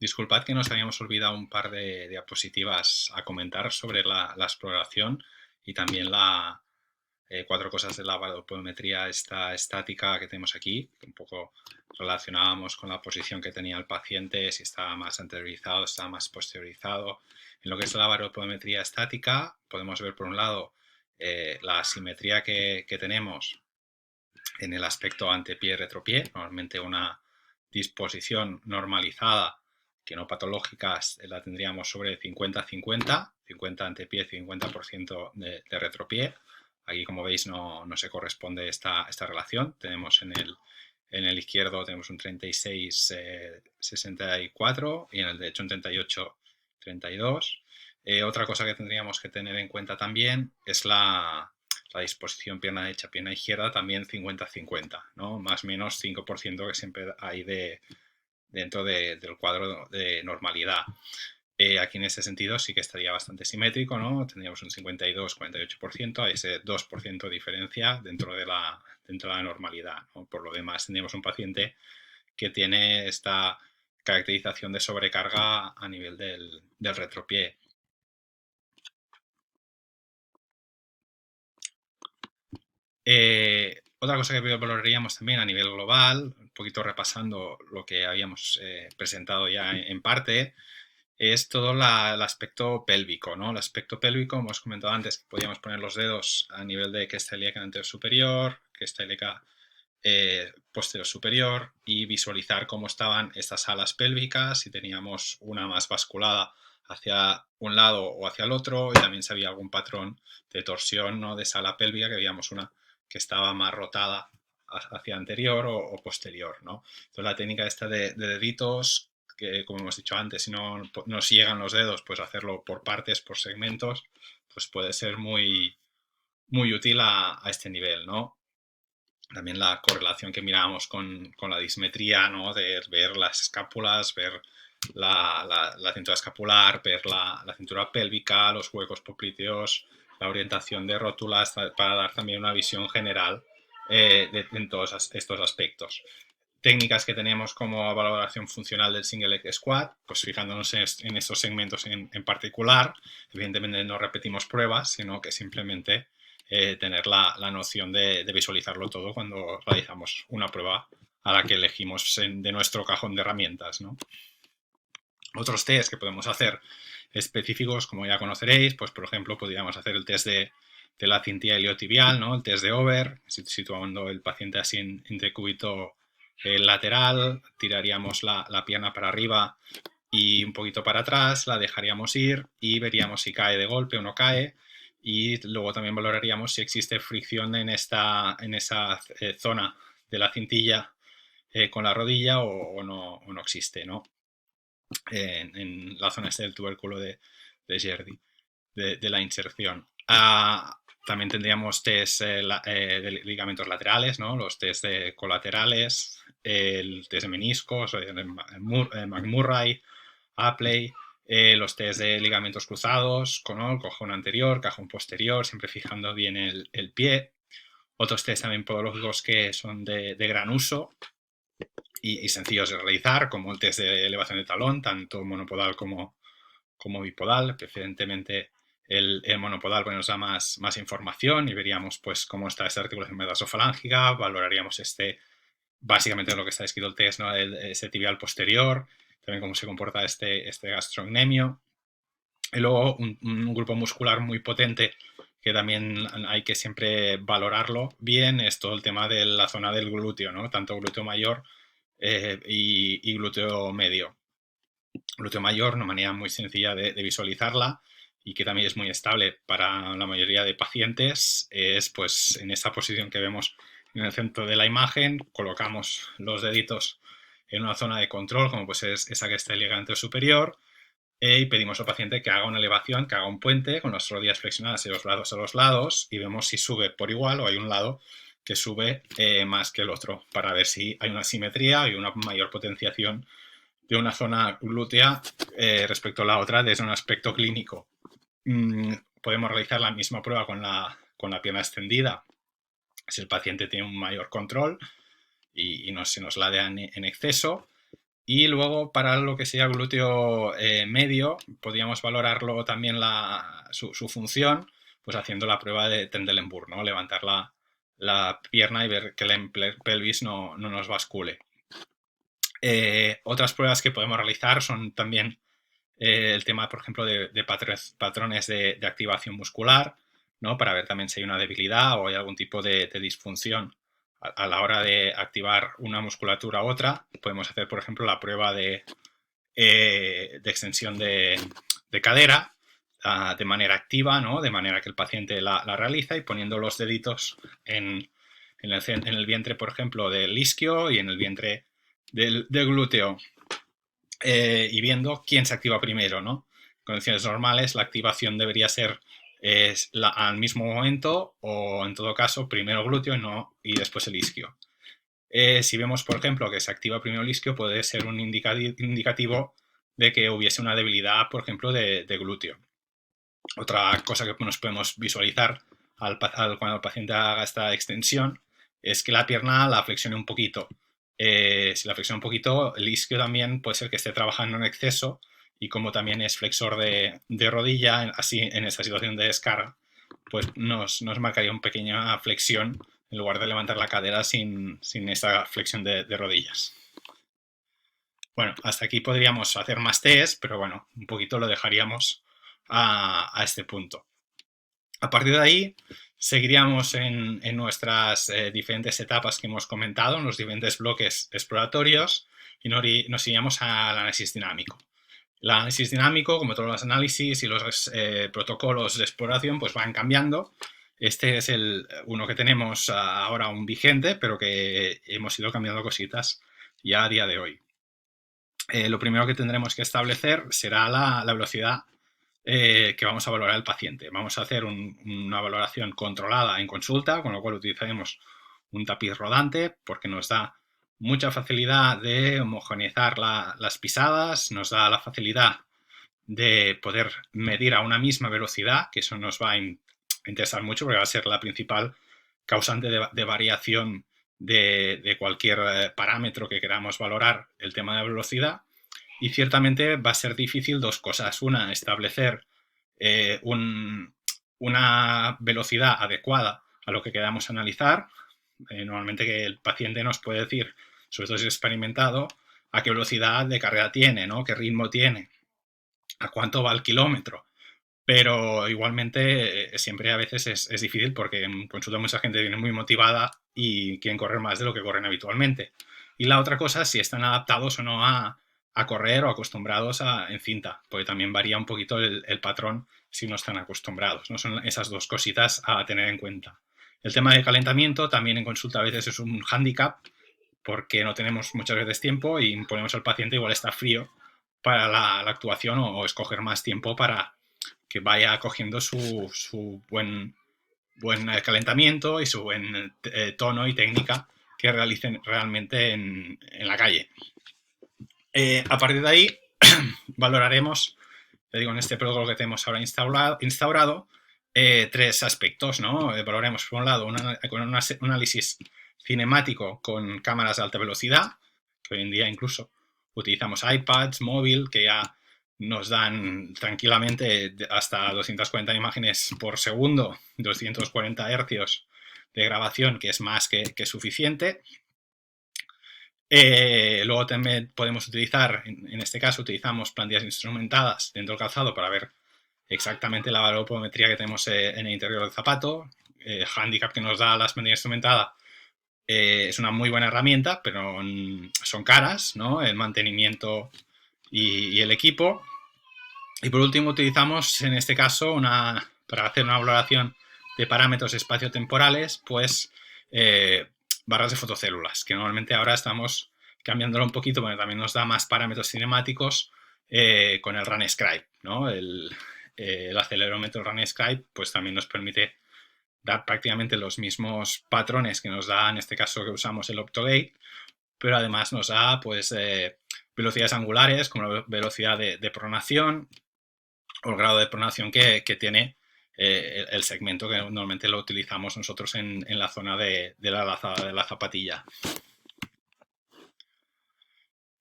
Disculpad que nos habíamos olvidado un par de diapositivas a comentar sobre la exploración y también cuatro cosas de la baropometría esta estática que tenemos aquí. Un poco relacionábamos con la posición que tenía el paciente, si estaba más anteriorizado, estaba más posteriorizado. En lo que es la baropometría estática, podemos ver por un lado la asimetría que tenemos en el aspecto antepié-retropié, normalmente una disposición normalizada que no patológica la tendríamos sobre 50-50, 50 antepié, 50% de retropié. Aquí, como veis, no se corresponde esta relación. Tenemos en el izquierdo tenemos un 36-64 y en el derecho un 38-32. Otra cosa que tendríamos que tener en cuenta también es la disposición pierna derecha, pierna izquierda, también 50-50, ¿no? Más o menos 5% que siempre hay dentro del cuadro de normalidad. Aquí en ese sentido sí que estaría bastante simétrico, ¿no? Tendríamos un 52-48%, hay ese 2% de diferencia dentro de la normalidad, ¿no? Por lo demás, tendríamos un paciente que tiene esta caracterización de sobrecarga a nivel del retropié. Otra cosa que valoraríamos también a nivel global, un poquito repasando lo que habíamos presentado ya en parte, es todo el aspecto pélvico, ¿no? El aspecto pélvico, como os he comentado antes, que podíamos poner los dedos a nivel de cresta ilíaca anterior superior, cresta ilíaca posterior superior y visualizar cómo estaban estas alas pélvicas, si teníamos una más basculada hacia un lado o hacia el otro, y también si había algún patrón de torsión, ¿no?, de esa ala pélvica, que veíamos una que estaba más rotada hacia anterior o posterior, ¿no? Entonces la técnica esta de deditos, que como hemos dicho antes, si no nos llegan los dedos, pues hacerlo por partes, por segmentos, pues puede ser muy, muy útil a este nivel, ¿no? También la correlación que mirábamos con la dismetría, ¿no? De ver las escápulas, ver la cintura escapular, ver la cintura pélvica, los huecos popliteos, la orientación de rótulas, para dar también una visión general en todos estos aspectos. Técnicas que tenemos como valoración funcional del single leg squat, pues fijándonos en estos segmentos en particular. Evidentemente no repetimos pruebas, sino que simplemente tener la noción de visualizarlo todo cuando realizamos una prueba a la que elegimos de nuestro cajón de herramientas, ¿no? Otros test que podemos hacer específicos, como ya conoceréis, pues por ejemplo podríamos hacer el test de la cintilla iliotibial, ¿no? El test de over, situando el paciente así en decúbito lateral, tiraríamos la pierna para arriba y un poquito para atrás, la dejaríamos ir y veríamos si cae de golpe o no cae, y luego también valoraríamos si existe fricción en esa zona de la cintilla con la rodilla o no existe, ¿no? En la zona del tubérculo de Gerdy, de la inserción. También tendríamos test de ligamentos laterales, ¿no? Los test de colaterales, el test de meniscos, McMurray, Apley, los test de ligamentos cruzados, con el cajón anterior, cajón posterior, siempre fijando bien el pie. Otros test también podológicos que son de gran uso y sencillos de realizar, como el test de elevación de talón, tanto monopodal como bipodal. Preferentemente el monopodal, bueno, nos da más información y veríamos pues cómo está esta articulación metasofalángica, valoraríamos básicamente lo que está escrito el test, ¿no? Ese tibial posterior, también cómo se comporta este gastrocnemio. Y luego un grupo muscular muy potente que también hay que siempre valorarlo bien, es todo el tema de la zona del glúteo, ¿no? Tanto glúteo mayor y glúteo medio. Glúteo mayor, una manera muy sencilla de visualizarla y que también es muy estable para la mayoría de pacientes, es pues en esta posición que vemos en el centro de la imagen, colocamos los deditos en una zona de control, como pues es esa que está el ligamento superior, y pedimos al paciente que haga una elevación, que haga un puente con las rodillas flexionadas y los brazos a los lados, y vemos si sube por igual o hay un lado que sube más que el otro, para ver si hay una simetría y una mayor potenciación de una zona glútea respecto a la otra desde un aspecto clínico. Podemos realizar la misma prueba con la pierna extendida si el paciente tiene un mayor control y no se nos ladea en exceso. Y luego para lo que sería glúteo medio, podríamos valorarlo también su función, pues haciendo la prueba de Trendelenburg, ¿no? Levantar la pierna y ver que la pelvis no nos bascule. Otras pruebas que podemos realizar son también el tema, por ejemplo, de patrones de activación muscular, ¿no? Para ver también si hay una debilidad o hay algún tipo de disfunción a la hora de activar una musculatura u otra. Podemos hacer, por ejemplo, la prueba de extensión de cadera de manera activa, ¿no? De manera que el paciente la realiza y poniendo los deditos en el vientre, por ejemplo, del isquio y en el vientre del glúteo y viendo quién se activa primero, ¿no? En condiciones normales la activación debería ser al mismo momento o en todo caso primero glúteo y después el isquio. Si vemos, por ejemplo, que se activa primero el isquio, puede ser un indicativo de que hubiese una debilidad, por ejemplo, de glúteo. Otra cosa que nos podemos visualizar cuando el paciente haga esta extensión es que la pierna la flexione un poquito. Si la flexiona un poquito, el isquio también puede ser que esté trabajando en exceso y como también es flexor de rodilla, así en esta situación de descarga, pues nos marcaría una pequeña flexión en lugar de levantar la cadera sin esa flexión de rodillas. Bueno, hasta aquí podríamos hacer más test, pero bueno, un poquito lo dejaríamos a este punto. A partir de ahí, seguiríamos en nuestras diferentes etapas que hemos comentado, en los diferentes bloques exploratorios, y nos iríamos al análisis dinámico. El análisis dinámico, como todos los análisis y los protocolos de exploración, pues van cambiando. Este es uno que tenemos ahora aún vigente, pero que hemos ido cambiando cositas ya a día de hoy. Lo primero que tendremos que establecer será la velocidad que vamos a valorar al paciente. Vamos a hacer una valoración controlada en consulta, con lo cual utilizaremos un tapiz rodante porque nos da mucha facilidad de homogeneizar las pisadas, nos da la facilidad de poder medir a una misma velocidad, que eso nos va a interesar mucho porque va a ser la principal causante de variación de cualquier parámetro que queramos valorar, el tema de velocidad. Y ciertamente va a ser difícil dos cosas. Una, establecer una velocidad adecuada a lo que queramos analizar. Normalmente que el paciente nos puede decir, sobre todo si es experimentado, a qué velocidad de carrera tiene, ¿no? Qué ritmo tiene, a cuánto va el kilómetro. Pero igualmente siempre a veces es difícil porque en consulta mucha gente viene muy motivada y quieren correr más de lo que corren habitualmente. Y la otra cosa, si están adaptados o no a correr o acostumbrados en cinta, porque también varía un poquito el patrón si no están acostumbrados. ¿No? Son esas dos cositas a tener en cuenta. El tema de calentamiento también en consulta a veces es un hándicap porque no tenemos muchas veces tiempo y ponemos al paciente igual está frío para la actuación o escoger más tiempo para que vaya cogiendo su buen calentamiento y su buen tono y técnica que realicen realmente en la calle. A partir de ahí valoraremos, te digo, en este protocolo que tenemos ahora instaurado tres aspectos, ¿no? Valoraremos por un lado un análisis cinemático con cámaras de alta velocidad, que hoy en día incluso utilizamos iPads, móvil, que ya nos dan tranquilamente hasta 240 imágenes por segundo, 240 hercios de grabación, que es más que suficiente. Luego también podemos utilizar, en este caso utilizamos plantillas instrumentadas dentro del calzado para ver exactamente la valopometría que tenemos en el interior del zapato. El handicap que nos da las plantillas instrumentadas es una muy buena herramienta, pero son caras, ¿no? El mantenimiento y el equipo. Y por último utilizamos en este caso para hacer una valoración de parámetros espaciotemporales, pues barras de fotocélulas, que normalmente ahora estamos cambiándolo un poquito porque también nos da más parámetros cinemáticos con el RunScribe, ¿no? El acelerómetro RunScribe pues también nos permite dar prácticamente los mismos patrones que nos da en este caso que usamos el Optogate, pero además nos da pues velocidades angulares como la velocidad de pronación o el grado de pronación que tiene el segmento que normalmente lo utilizamos nosotros en la zona de la zapatilla.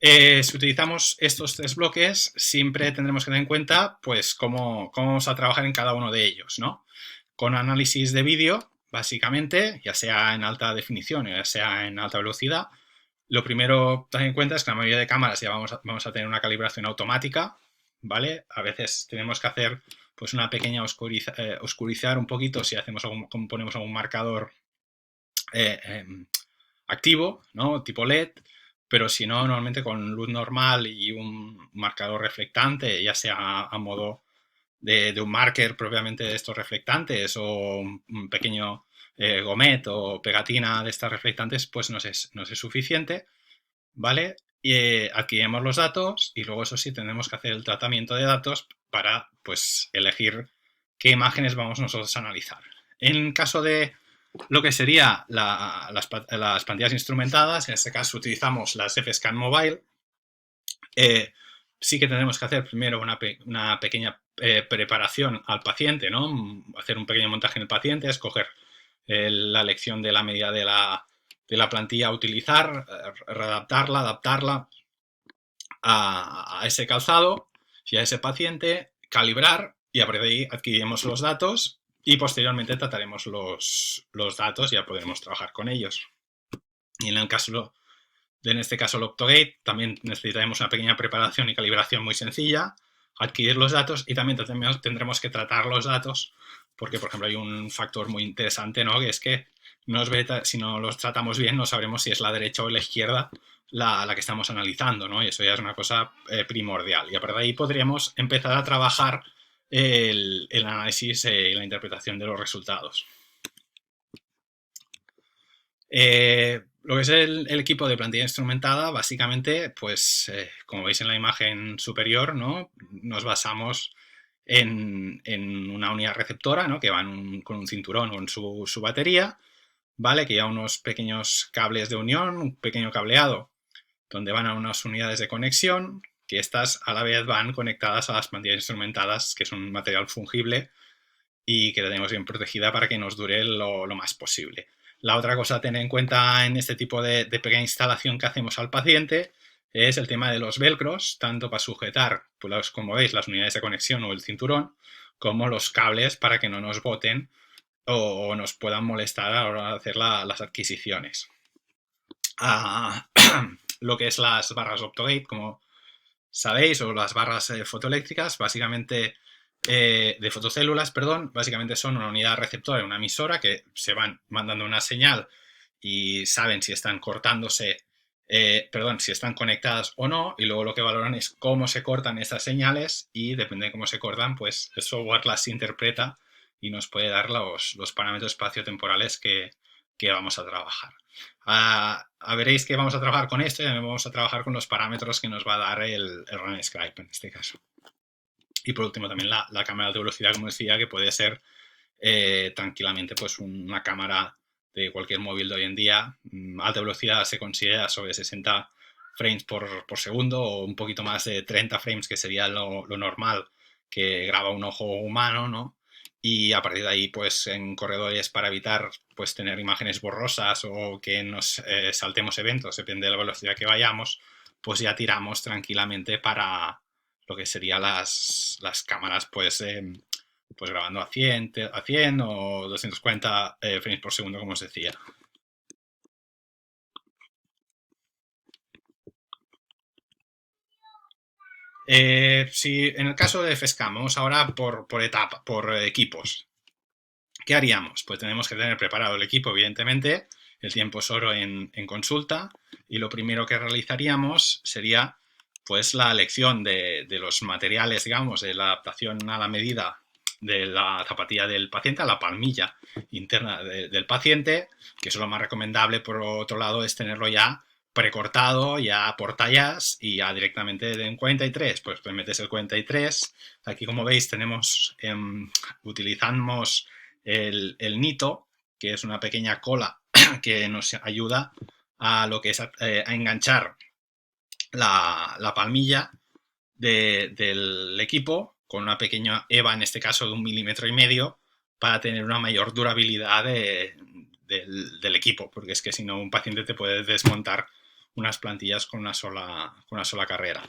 Si utilizamos estos 3 bloques, siempre tendremos que tener en cuenta pues cómo vamos a trabajar en cada uno de ellos, ¿no? Con análisis de vídeo, básicamente, ya sea en alta definición o ya sea en alta velocidad, lo primero a tener en cuenta es que la mayoría de cámaras ya vamos a tener una calibración automática, ¿vale? A veces tenemos que hacer pues una pequeña oscurizar un poquito si hacemos ponemos algún marcador activo, ¿no? Tipo LED, pero si no, normalmente con luz normal y un marcador reflectante, ya sea a modo de un marker propiamente de estos reflectantes o un pequeño gomet o pegatina de estas reflectantes, pues nos es suficiente, ¿vale? Y adquirimos los datos y luego eso sí tenemos que hacer el tratamiento de datos para pues elegir qué imágenes vamos nosotros a analizar. En caso de lo que sería las pantallas instrumentadas, en este caso utilizamos las FSCAN Mobile, sí que tenemos que hacer primero una pequeña preparación al paciente, ¿no? Hacer un pequeño montaje en el paciente, escoger la elección de la medida de la plantilla a utilizar, readaptarla, adaptarla a ese calzado y a ese paciente, calibrar y a partir de ahí adquiriremos los datos y posteriormente trataremos los datos y ya podremos trabajar con ellos. Y en este caso el Optogate, también necesitaremos una pequeña preparación y calibración muy sencilla, adquirir los datos y también tendremos que tratar los datos porque, por ejemplo, hay un factor muy interesante, ¿no? Que es que si no los tratamos bien no sabremos si es la derecha o la izquierda la que estamos analizando, ¿no? Y eso ya es una cosa primordial. Y a partir de ahí podríamos empezar a trabajar el análisis y la interpretación de los resultados. Lo que es el equipo de plantilla instrumentada, básicamente, pues como veis en la imagen superior, ¿no? Nos basamos en una unidad receptora, ¿no? Que va con un cinturón o en su batería, ¿vale? Que lleva unos pequeños cables de unión, un pequeño cableado, donde van a unas unidades de conexión, que estas a la vez van conectadas a las plantillas instrumentadas, que es un material fungible y que la tenemos bien protegida para que nos dure lo más posible. La otra cosa a tener en cuenta en este tipo de pequeña instalación que hacemos al paciente es el tema de los velcros, tanto para sujetar, pues, como veis, las unidades de conexión o el cinturón, como los cables para que no nos boten o nos puedan molestar a la hora de hacer las adquisiciones. Lo que es las barras Optogate, como sabéis, o las barras fotoeléctricas, básicamente de fotocélulas, perdón, básicamente son una unidad receptora y una emisora que se van mandando una señal y saben si están cortándose, si están conectadas o no, y luego lo que valoran es cómo se cortan estas señales y depende de cómo se cortan, pues el software las interpreta y nos puede dar los parámetros espaciotemporales que vamos a trabajar. Veréis que vamos a trabajar con esto y también vamos a trabajar con los parámetros que nos va a dar el RunScribe en este caso. Y por último también la cámara de velocidad, como decía, que puede ser tranquilamente pues una cámara de cualquier móvil de hoy en día. Alta velocidad se considera sobre 60 frames por segundo o un poquito más de 30 frames, que sería lo normal que graba un ojo humano, ¿no? Y a partir de ahí, pues en corredores, para evitar pues tener imágenes borrosas o que nos saltemos eventos, depende de la velocidad que vayamos, pues ya tiramos tranquilamente para lo que serían las cámaras, pues grabando a 100 o 240 frames por segundo, como os decía. Si en el caso de FSCAM, vamos ahora por etapa, por equipos. ¿Qué haríamos? Pues tenemos que tener preparado el equipo, evidentemente. El tiempo es oro en consulta. Y lo primero que realizaríamos sería pues la elección de los materiales, digamos, de la adaptación a la medida de la zapatilla del paciente, a la palmilla interna del paciente, que eso es lo más recomendable. Por otro lado, es tenerlo ya precortado, ya por tallas y ya directamente en 43, pues metes el 43. Aquí, como veis, utilizamos el nito, que es una pequeña cola que nos ayuda a lo que es a enganchar la palmilla del equipo con una pequeña eva, en este caso de 1,5 milímetros, para tener una mayor durabilidad del equipo, porque es que si no un paciente te puede desmontar unas plantillas con una sola carrera.